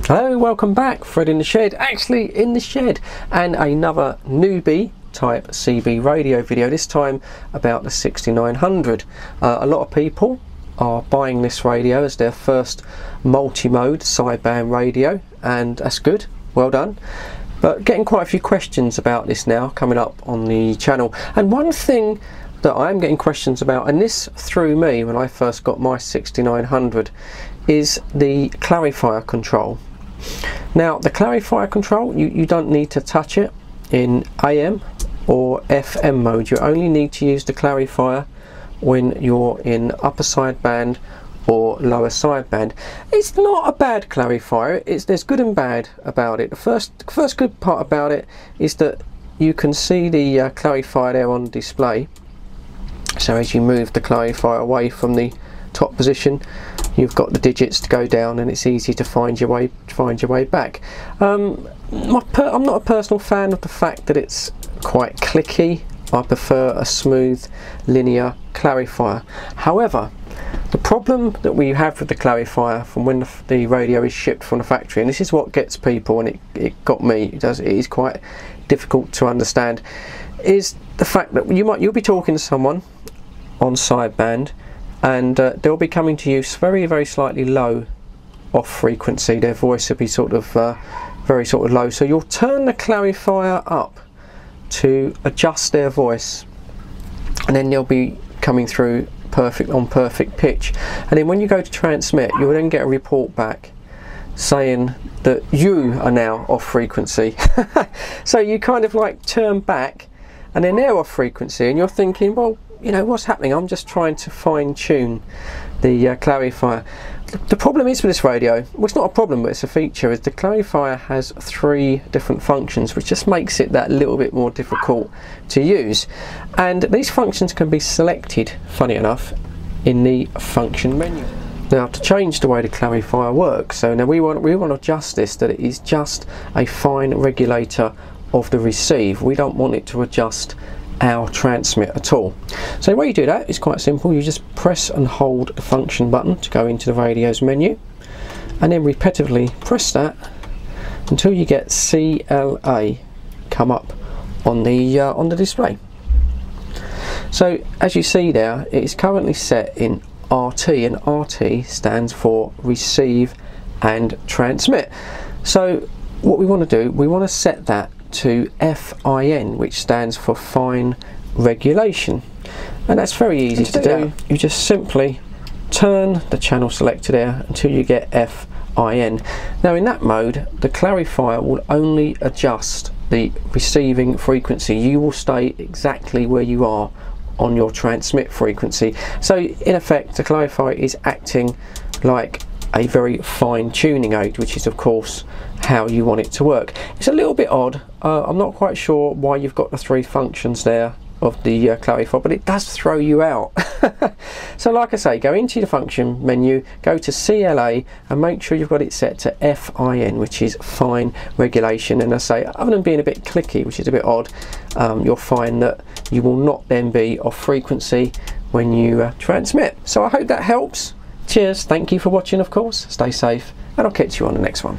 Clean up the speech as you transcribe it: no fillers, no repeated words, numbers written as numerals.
Hello, welcome back. Fred in the shed, actually in the shed, and another newbie type CB radio video, this time about the 6900. A lot of people are buying this radio as their first multi-mode sideband radio, and that's good, well done. But getting quite a few questions about this now coming up on the channel, and one thing that I'm getting questions about, and this threw me when I first got my 6900, is the clarifier control. Now the clarifier control, you don't need to touch it in AM or FM mode. You only need to use the clarifier when you're in upper sideband or lower sideband. It's not a bad clarifier. There's good and bad about it. The first good part about it is that you can see the clarifier there on display. So as you move the clarifier away from the top position, you've got the digits to go down, and it's easy to find your way back. I'm not a personal fan of the fact that it's quite clicky. I prefer a smooth linear clarifier. However, the problem that we have with the clarifier from when the radio is shipped from the factory, and this is what gets people, and it got me, it is quite difficult to understand, is the fact that you'll be talking to someone on sideband, and they'll be coming to you very, very slightly low off frequency. Their voice will be sort of very sort of low, so you'll turn the clarifier up to adjust their voice, and then they'll be coming through on perfect pitch. And then when you go to transmit, you'll then get a report back saying that you are now off frequency. So you kind of like turn back, and then they're off frequency, and you're thinking, well, you know, what's happening? I'm just trying to fine tune the clarifier. The problem is with this radio, well, it's not a problem, but it's a feature, is the clarifier has 3 different functions, which just makes it that little bit more difficult to use. And these functions can be selected, funny enough, in the function menu. Now, to change the way the clarifier works, so now we want to adjust this, that it is just a fine regulator of the receive. We don't want it to adjust our transmit at all. So the way you do that is quite simple. You just press and hold the function button to go into the radio's menu, and then repetitively press that until you get CLA come up on the display. So as you see there, it is currently set in RT, and RT stands for receive and transmit. So what we want to do, we want to set that to FIN, which stands for fine regulation, and that's very easy to do. You just simply turn the channel selector there until you get FIN. Now in that mode, the clarifier will only adjust the receiving frequency. You will stay exactly where you are on your transmit frequency. So in effect, the clarifier is acting like a very fine tuning aid, which is of course how you want it to work. It's a little bit odd. I'm not quite sure why you've got the 3 functions there of the clarifier, but it does throw you out. So like I say, go into the function menu, go to CLA, and make sure you've got it set to FIN, which is fine regulation. And I say, other than being a bit clicky, which is a bit odd, you'll find that you will not then be off frequency when you transmit. So I hope that helps. Cheers, thank you for watching, of course, stay safe, and I'll catch you on the next one.